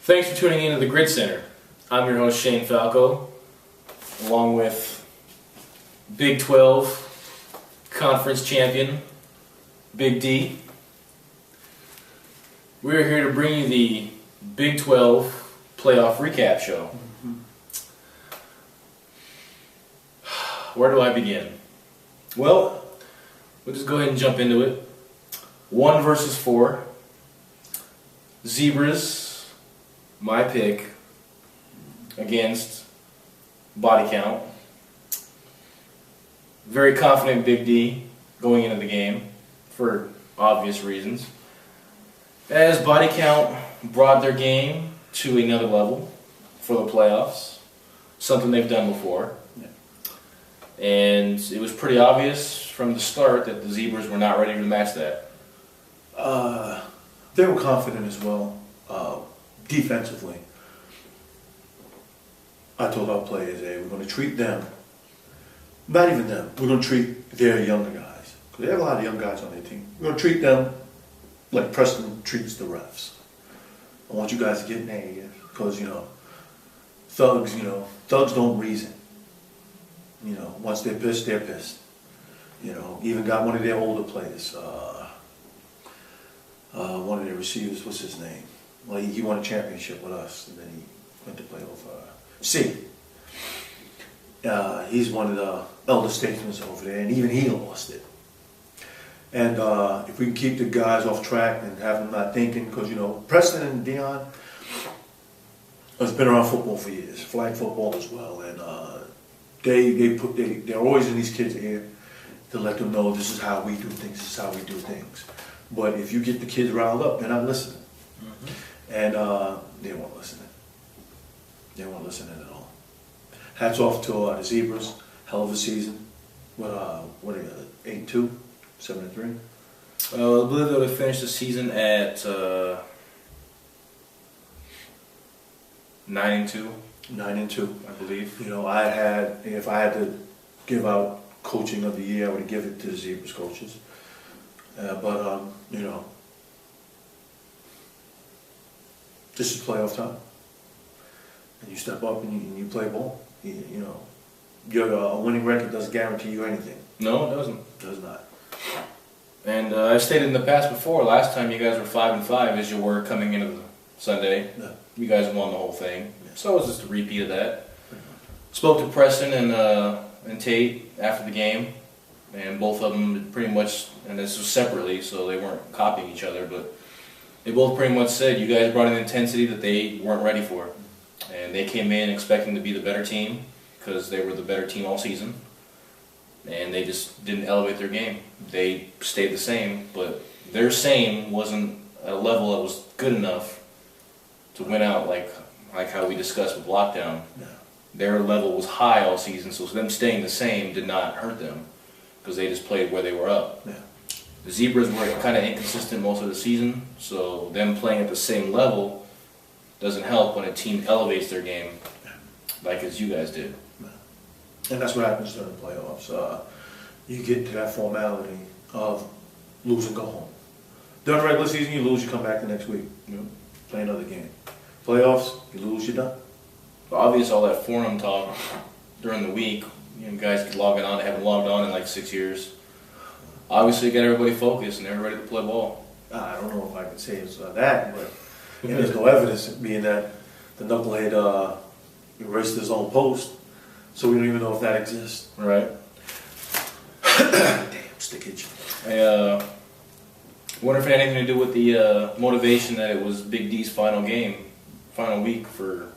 Thanks for tuning in to the Gridcenter. I'm your host, Shane Falco, along with Big 12 Conference Champion, Big D. We're here to bring you the Big 12 Playoff Recap Show. Where do I begin? Well, we'll just go ahead and jump into it. 1 versus 4. Zebras, my pick, against Body Count. Very confident Big D going into the game for obvious reasons. As Body Count brought their game to another level for the playoffs, something they've done before. And it was pretty obvious from the start that the Zebras were not ready to match that. They were confident as well, defensively. I told our players, hey, we're going to treat them, not even them, we're going to treat their younger guys. Because they have a lot of young guys on their team. We're going to treat them like Preston treats the refs. I want you guys to get in there, because, thugs don't reason. Once they're pissed, they're pissed. Even got one of their older players, one of their receivers, what's his name? Well, he won a championship with us, and then he went to play over C. He's one of the elder statesmen over there, and even he lost it. And if we can keep the guys off track and have them not thinking, because, Preston and Dion has been around football for years, flag football as well, and they're always in these kids' ear to let them know this is how we do things, this is how we do things. But if you get the kids riled up, they're not listening. And they weren't listening. They weren't listening at all. Hats off to the Zebras, hell of a season. What are they, 8-2, 7-3? I believe they would finish the season at 9-2. 9-2, I believe. If I had to give out coaching of the year, I would give it to the Zebras coaches. This is playoff time, and you step up and you play ball. Your winning record doesn't guarantee you anything. No, it doesn't. It does not. And I've stated in the past before, last time you guys were 5-5 as you were coming into the Sunday. Yeah. You guys won the whole thing. Yeah. So it was just a repeat of that. Spoke to Preston and Tate after the game, and both of them pretty much, and this was separately, so they weren't copying each other, but they both pretty much said you guys brought an intensity that they weren't ready for. And they came in expecting to be the better team because they were the better team all season. And they just didn't elevate their game. They stayed the same, but their same wasn't at a level that was good enough to win out like how we discussed with lockdown. Yeah. Their level was high all season, so them staying the same did not hurt them because they just played where they were up. Yeah. The Zebras were kind of inconsistent most of the season, so them playing at the same level doesn't help when a team elevates their game like as you guys did. And that's what happens during the playoffs. You get to that formality of lose and go home. During the regular season, you lose, you come back the next week. Play another game. Playoffs, you lose, you're done. Obviously, all that forum talk during the week, guys get logging on, they haven't logged on in like 6 years. Obviously, get everybody focused and everybody to play ball. I don't know if I could say it's that, but there's no evidence being that the knucklehead erased his own post, so we don't even know if that exists. Right. Damn, stickage. I wonder if it had anything to do with the motivation that it was Big D's final week for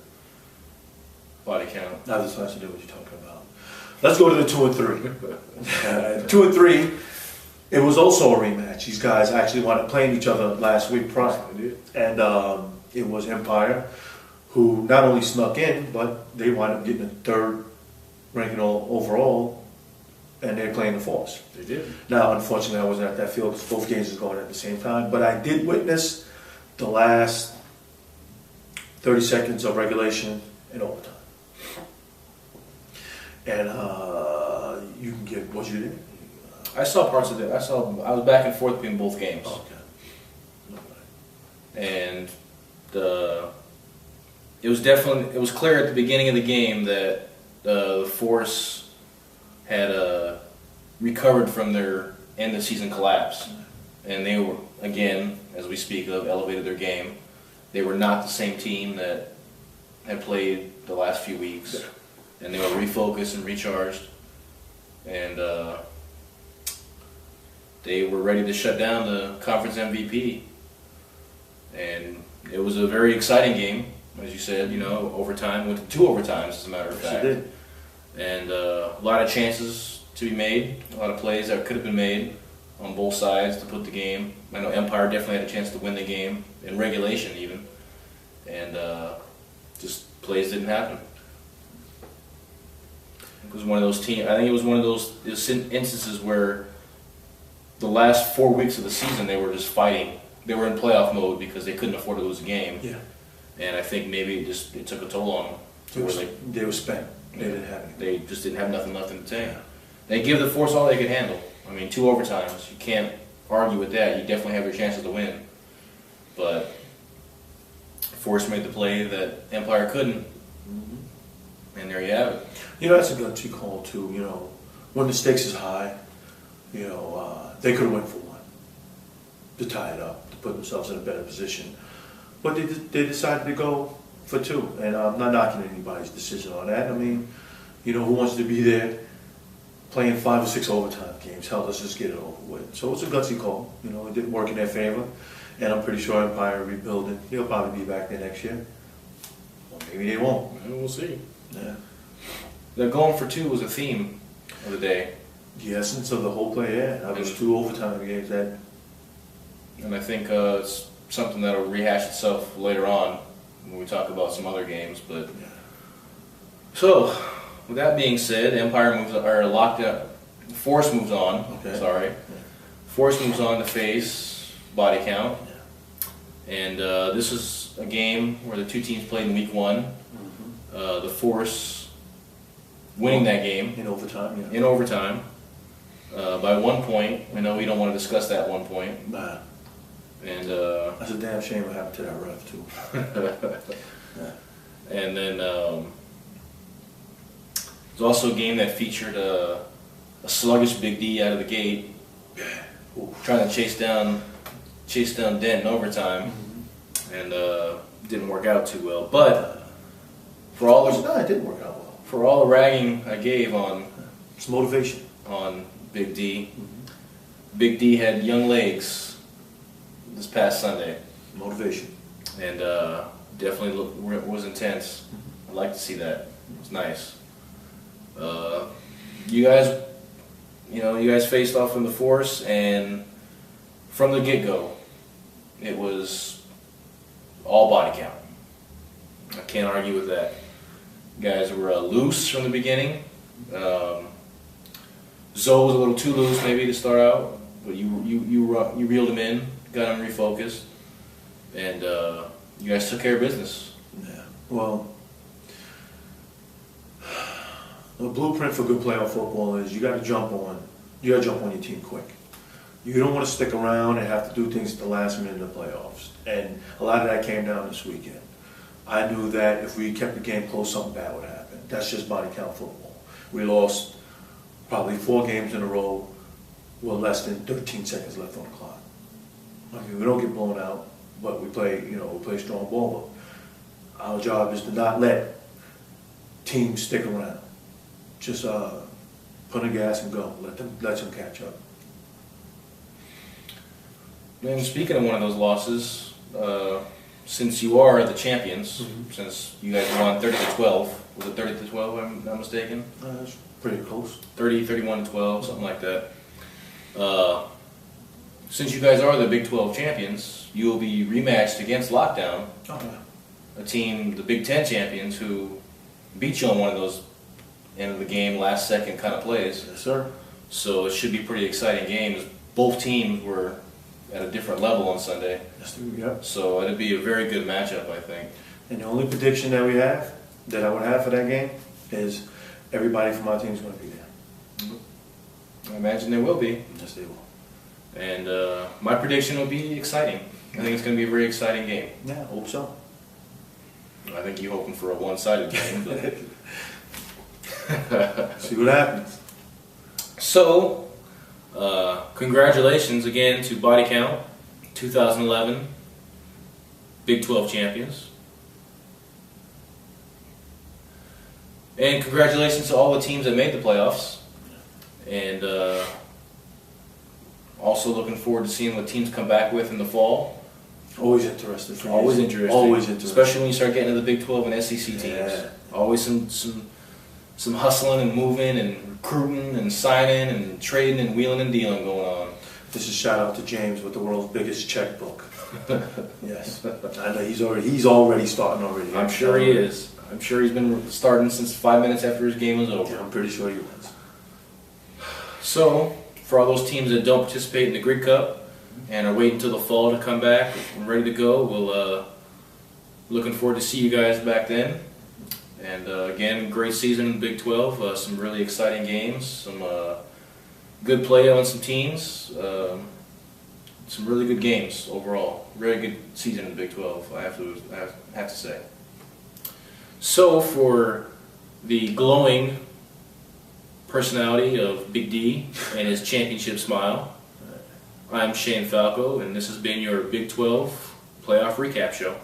Body Count. Now this has to do with what you're talking about. Let's go to the 2 and 3. 2 and 3. It was also a rematch. These guys actually wound up playing each other last week prior. And it was Empire, who not only snuck in, but they wound up getting a 3rd ranking overall, and they're playing the Force. They did. Now, unfortunately, I wasn't at that field because both games was going at the same time, but I did witness the last 30 seconds of regulation and overtime. And you can get what you did. I saw parts of it. I was back and forth between both games. Okay. And the it was clear at the beginning of the game that the Force had recovered from their end of season collapse, and they were, again, as we speak of, elevated their game. They were not the same team that had played the last few weeks, and they were refocused and recharged, and they were ready to shut down the conference MVP. And it was a very exciting game, as you said. Overtime, went to 2 overtimes, as a matter of fact. Yes, it did. And a lot of chances to be made, a lot of plays that could have been made on both sides to put the game. I know Empire definitely had a chance to win the game, in regulation even, and just plays didn't happen. It was one of those I think it was one of those instances where the last 4 weeks of the season they were just fighting. They were in playoff mode because they couldn't afford to lose a game. Yeah. And I think maybe it took a toll on them. They were spent. They didn't have anything. They just didn't have nothing left to take. Yeah. They give the Force all they could handle. I mean, 2 overtimes. You can't argue with that. You definitely have your chances to win. But Force made the play that Empire couldn't. Mm-hmm. And there you have it. That's a gutsy call too. When the stakes is high, they could have went for 1 to tie it up, to put themselves in a better position. But they decided to go for 2, and I'm not knocking anybody's decision on that. I mean, who wants to be there playing 5 or 6 overtime games? Hell, let's just get it over with. So it's a gutsy call. It didn't work in their favor, and I'm pretty sure Empire rebuilding. They'll probably be back there next year. Or maybe they won't. We'll see. Yeah. The going for 2 was a theme of the day. The essence of the whole play, yeah. That was 2 overtime games. And I think it's something that'll rehash itself later on when we talk about some other games. But Yeah. So, with that being said, Empire moves, or Lockdown, Force moves on. Okay. Sorry, Yeah. Force moves on to face Body Count, Yeah. and this is a game where the 2 teams played in week 1. Mm-hmm. The Force winning that game In overtime, yeah. in overtime by 1 point. I know we don't want to discuss that 1 point, Nah. and That's a damn shame what happened to that ref, too. Yeah. and then there's also a game that featured a sluggish Big D out of the gate, trying to chase down Dent in overtime, and didn't work out too well. But for all it didn't work out well. For all the ragging I gave on It's motivation. on Big D, Big D had young legs this past Sunday, Motivation. and definitely was intense. I'd like to see that. It was nice. You guys faced off in the Force, and from the get-go, it was all body count. I can't argue with that. You guys were loose from the beginning. Zoe was a little too loose maybe to start out, but you reeled him in, got him refocused, and you guys took care of business. Yeah. Well, the blueprint for good playoff football is you got to jump on your team quick. You don't want to stick around and have to do things at the last minute of the playoffs. And a lot of that came down this weekend. I knew that if we kept the game close, something bad would happen. That's just body count football. We lost probably 4 games in a row with less than 13 seconds left on the clock. I mean, we don't get blown out, but we play strong ball. But our job is to not let teams stick around. Just put on the gas and go. Let them catch up. And speaking of one of those losses, since you are the champions, since you guys won 30-12, was it 30-12? If I'm not mistaken. That's pretty close. 31-12, something like that. Since you guys are the Big 12 champions, you will be rematched against Lockdown, a team, the Big 10 champions, who beat you on one of those end of the game, last second kind of plays. Yes, sir. So it should be a pretty exciting games. Both teams were at a different level on Sunday. Yes, yep. So it'd be a very good matchup, I think. And the only prediction that I would have for that game is everybody from our team is going to be there. I imagine there will be. Yes, they will. And my prediction will be exciting. I think it's going to be a very exciting game. Yeah, I hope so. I think you're hoping for a one-sided game. But See what happens. So, congratulations again to Body Count, 2011 Big 12 champions. And congratulations to all the teams that made the playoffs. And also looking forward to seeing what teams come back with in the fall. Always interested. For Always you. interesting. Always interesting. Especially when you start getting into the Big 12 and SEC teams. Yeah. Always some hustling and moving and recruiting and signing and trading and wheeling and dealing going on. This is shout out to James with the world's biggest checkbook. Yes, I know he's already starting already. I'm sure he is. I'm sure he's been starting since 5 minutes after his game was over. Yeah, I'm pretty sure he was. So, for all those teams that don't participate in the Grid Cup and are waiting until the fall to come back and ready to go, we'll looking forward to see you guys back then. And again, great season in the Big 12. Some really exciting games. Some good play on some teams. Some really good games overall. Really good season in the Big 12. I have to say. So for the glowing personality of Big D and his championship smile, I'm Shane Falco, and this has been your Big 12 playoff recap show.